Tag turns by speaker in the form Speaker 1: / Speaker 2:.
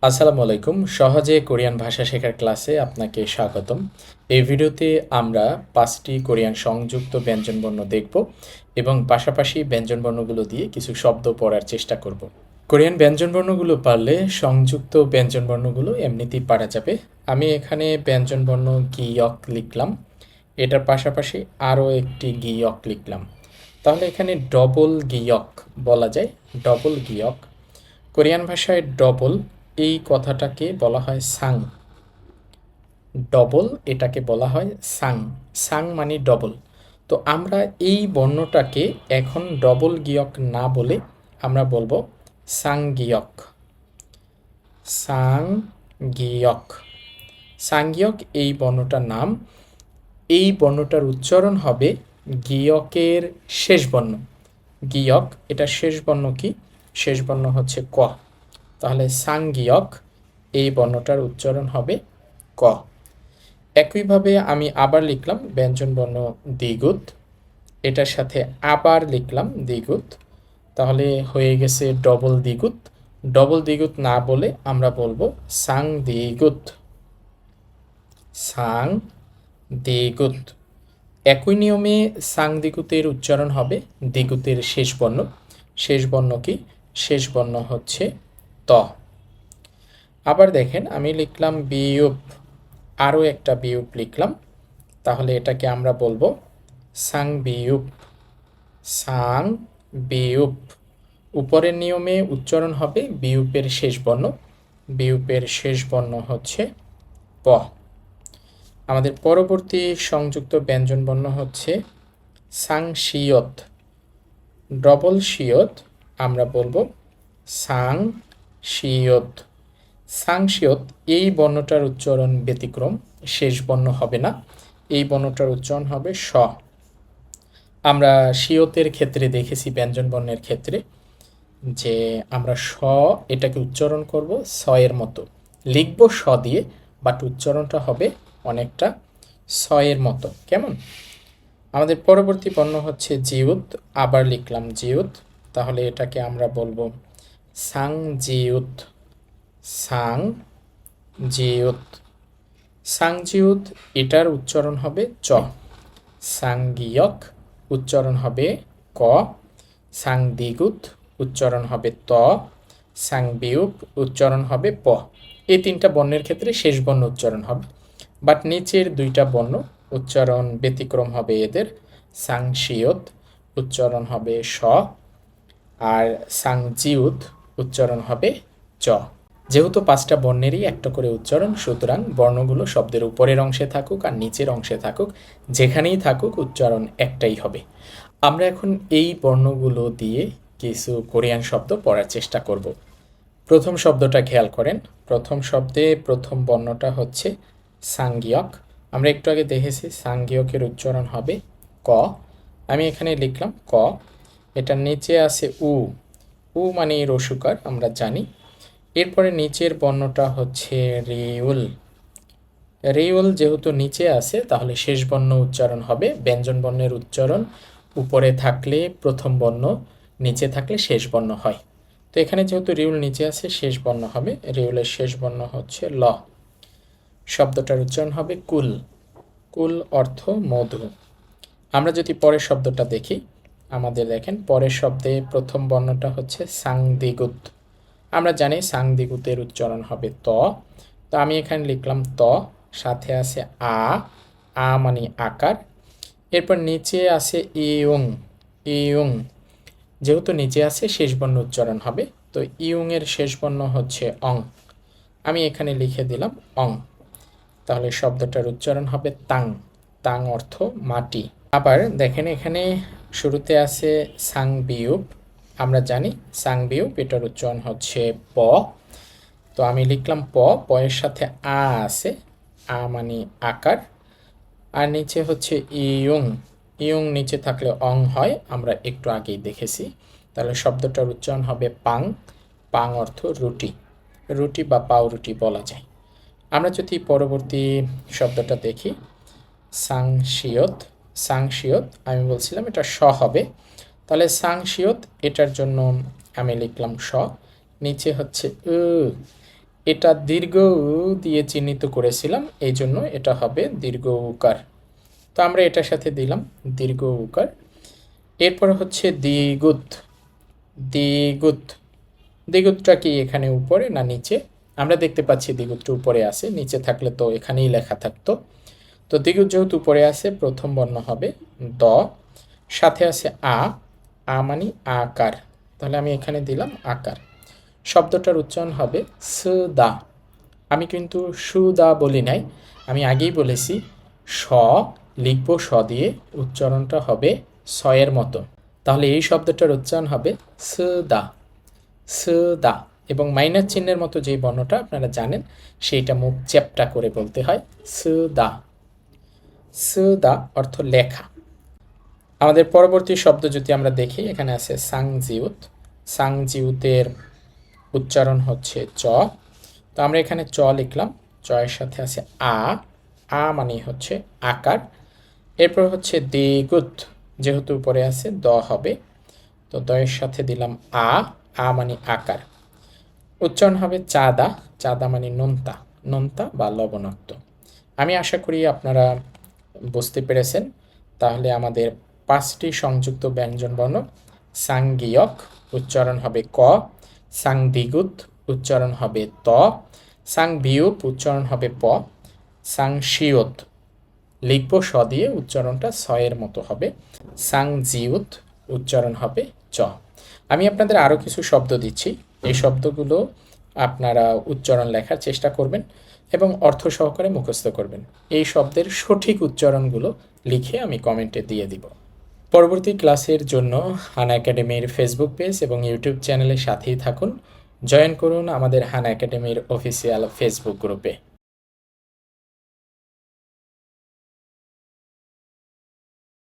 Speaker 1: আসসালামু আলাইকুম। সহজে কোরিয়ান ভাষা শেখার ক্লাসে আপনাকে স্বাগতম। এই ভিডিওতে আমরা ৫টি কোরিয়ান সংযুক্ত ব্যঞ্জনবর্ণ দেখব এবং পাশাপাশি ব্যঞ্জনবর্ণগুলো দিয়ে কিছু শব্দ পড়ার চেষ্টা করব। কোরিয়ান ব্যঞ্জনবর্ণগুলো পারলে সংযুক্ত ব্যঞ্জনবর্ণগুলো এমনিতেই পারা যাবে। আমি এখানে ব্যঞ্জনবর্ণ গিয়ক লিখলাম, এটার পাশাপাশি আরও একটি গিয়ক লিখলাম। তাহলে এখানে ডবল গিয়ক বলা যায়, ডবল গিয়ক। কোরিয়ান ভাষায় ডবল এই কথাটাকে বলা হয় সাং। ডবল এটাকে বলা হয় সাং। সাং মানে ডবল। তো আমরা এই বর্ণটাকে এখন ডবল গিয়ক না বলে আমরা বলবো সাংগিয়ক। সাংগিয়ক। সাংগিয়ক এই বর্ণটার নাম। এই বর্ণটার উচ্চারণ হবে গিয়কের শেষ বর্ণ। গিয়ক এটার শেষ বর্ণ কি? শেষ বর্ণ হচ্ছে ক। তাহলে সাংগিয়ক এই বর্ণটার উচ্চারণ হবে ক। একইভাবে আমি আবার লিখলাম ব্যঞ্জনবর্ণ দ্বিগুত, এটার সাথে আবার লিখলাম দ্বিগুত, তাহলে হয়ে গেছে ডবল দ্বিগুত। ডবল দ্বিগুত না বলে আমরা বলবো সাং দ্বিগুত। সাং দ্বিগুত। একই নিয়মে সাং দ্বিগুতের উচ্চারণ হবে দ্বিগুতের শেষ বর্ণ। শেষ বর্ণ কি? শেষ বর্ণ হচ্ছে ত। আবার দেখেন আমি লিখলাম বিয়ুপ, আরও একটা বিয়ুপ লিখলাম, তাহলে এটাকে আমরা বলবো সাং বিয়ুপ। সাং বিয়ুপ। উপরের নিয়মে উচ্চারণ হবে বিয়ুপের শেষ বর্ণ। বিয়ুপের শেষ বর্ণ হচ্ছে প। আমাদের পরবর্তী সংযুক্ত ব্যঞ্জনবর্ণ হচ্ছে সাংশিয়ত। ডবল শিয়ত আমরা বলবো সাং শিয়ত। সাংশিয়ত এই বর্ণটার উচ্চারণ ব্যতিক্রম, শেষ বর্ণ হবে না, এই বর্ণটার উচ্চারণ হবে স। আমরা শিয়তের ক্ষেত্রে দেখেছি ব্যঞ্জনবর্ণের ক্ষেত্রে যে আমরা স এটাকে উচ্চারণ করব স এর মতো, লিখব স দিয়ে, বাট উচ্চারণটা হবে অনেকটা স এর মতো। কেমন? আমাদের পরবর্তী বর্ণ হচ্ছে জিউত। আবার লিখলাম জিউত, তাহলে এটাকে আমরা বলবো সাং জিউত। সাং জিউত। সাংজিউত এটার উচ্চারণ হবে চ। সাংগিয়ক উচ্চারণ হবে ক। সাংদিগুত উচ্চারণ হবে ত। সাংবিউপ উচ্চারণ হবে প। এই তিনটা বর্ণের ক্ষেত্রে শেষ বর্ণ উচ্চারণ হবে, বাট নিচের দুইটা বর্ণ উচ্চারণ ব্যতিক্রম হবে এদের। সাংশিয়ত উচ্চারণ হবে স, আর সাংজিউত উচ্চারণ হবে চ। যেহেতু 5টা বর্ণেরই একটা করে উচ্চারণ, সুতরাং বর্ণগুলো শব্দের উপরের অংশে থাকুক আর নিচের অংশে থাকুক, যেখানেই থাকুক উচ্চারণ একটাই হবে। আমরা এখন এই বর্ণগুলো দিয়ে কিছু কোরিয়ান শব্দ পড়ার চেষ্টা করব। প্রথম শব্দটা খেয়াল করেন। প্রথম শব্দে প্রথম বর্ণটা হচ্ছে সাংগিয়ক। আমরা একটু আগে দেখেছি সাংগিয়কের উচ্চারণ হবে ক। আমি এখানে লিখলাম ক। এটার নিচে আছে উ। উ মানে রসুকার, আমরা জানি। এরপরে নিচের বর্ণটা হচ্ছে রিউল। রিউল যেহেতু নিচে আছে, তাহলে শেষ বর্ণ উচ্চারণ হবে। ব্যঞ্জন বর্ণের উচ্চারণ উপরে থাকলে প্রথম বর্ণ, নিচে থাকলে শেষ বর্ণ হয়। তো এখানে যেহেতু রিউল নিচে আছে, শেষ বর্ণ হবে। রিউলের শেষ বর্ণ হচ্ছে ল। শব্দটার উচ্চারণ হবে কুল। কুল অর্থ মধু। আমরা যদি পরের শব্দটা দেখি, আমাদের দেখেন পরের শব্দে প্রথম বর্ণটা হচ্ছে সাংদিগুত। আমরা জানি সাংদিগুতের উচ্চারণ হবে ত। তো আমি এখানে লিখলাম ত, সাথে আছে আ। আ মানে আকার। এরপর নিচে আছে ইউং। ইউং যেহেতু নিচে আছে, শেষ বর্ণ উচ্চারণ হবে। তো ইউং এর শেষ বর্ণ হচ্ছে অং। আমি এখানে লিখে দিলাম অং। তাহলে শব্দটার উচ্চারণ হবে তাং। তাং অর্থ মাটি। আবার দেখেন এখানে শুরুতে আছে সাংবিউপ। আমরা জানি সাংবিউপ এটার উচ্চারণ হচ্ছে প। তো আমি লিখলাম প, পয়ের সাথে আ আছে। আ মানে আকার। আর নিচে হচ্ছে ইয়ুং। ইয়ুং নিচে থাকলে অং হয়, আমরা একটু আগেই দেখেছি। তাহলে শব্দটার উচ্চারণ হবে পাং। পাং অর্থ রুটি। রুটি বা পাউরুটি বলা যায়। আমরা যদি পরবর্তী শব্দটা দেখি, সাংশিয়ত। সাংশিয়ত আমি বলছিলাম এটা স হবে। তাহলে সাংশিয়ত এটার জন্য আমি লিখলাম স। নিচে হচ্ছে উ। এটা দীর্ঘ উ দিয়ে চিহ্নিত করেছিলাম, এই জন্য এটা হবে দীর্ঘ উকার। তো আমরা এটার সাথে দিলাম দীর্ঘ উকার। এরপর হচ্ছে দ্বিগুত। দ্বিগুত, দ্বিগুতটা কি এখানে উপরে না নিচে? আমরা দেখতে পাচ্ছি দ্বিগুতটা উপরে আছে, নিচে থাকলে তো এখানেই লেখা থাকতো। তো দ্বিগুত যেহেতু উপরে আছে, প্রথম বর্ণ হবে দ, সাথে আছে আ মানে আকার, তাহলে আমি এখানে দিলাম আকার। শব্দটার উচ্চারণ হবে সুদা। আমি কিন্তু সুদা বলি নাই, আমি আগেই বলেছি স লিখবো স দিয়ে, উচ্চারণটা হবে সয়ের মতো। তাহলে এই শব্দটার উচ্চারণ হবে সুদা, সুদা। এবং মাইনাস চিহ্নের মতো যে বর্ণটা আপনারা জানেন, সেইটা মুখ চ্যাপ্টা করে বলতে হয় সুদা। সুদা অর্থ লেখা। আমাদের পরবর্তী শব্দ যদি আমরা দেখি, এখানে আছে সাংজিউত। সাংজিউতের উচ্চারণ হচ্ছে চ। তো আমরা এখানে চ লিখলাম, চয়ের সাথে আছে আ মানে হচ্ছে আকার। এরপর হচ্ছে দ্বিগুত, যেহেতু উপরে আছে দ হবে, তো দয়ের সাথে দিলাম আ মানে আকার। উচ্চারণ হবে চাঁদা, চাঁদা মানে নোনতা, নোনতা বা লবণাক্ত। আমি আশা করি আপনারা বুঝতে পেরেছেন। তাহলে আমাদের 5টি সংযুক্ত ব্যঞ্জন বর্ণ, সাংগিয়ক উচ্চারণ হবে ক, সাংদিগুত উচ্চারণ হবে ত, সাংবিউপ উচ্চারণ হবে প, সাংশিয়ত লিখব স দিয়ে, উচ্চারণটা ছয়ের মতো হবে, সাংজিউত উচ্চারণ হবে চ। আমি আপনাদের আরও কিছু শব্দ দিচ্ছি, এই শব্দগুলো আপনারা উচ্চারণ লেখার চেষ্টা করবেন এবং অর্থ সহকারে মুখস্থ করবেন। এই শব্দের সঠিক উচ্চারণগুলো লিখে আমি কমেন্টে দিয়ে দিব। পরবর্তী ক্লাসের জন্য হানা একাডেমির ফেসবুক পেজ এবং ইউটিউব চ্যানেলের সাথেই থাকুন। জয়েন করুন আমাদের হানা একাডেমির অফিসিয়াল ফেসবুক গ্রুপে।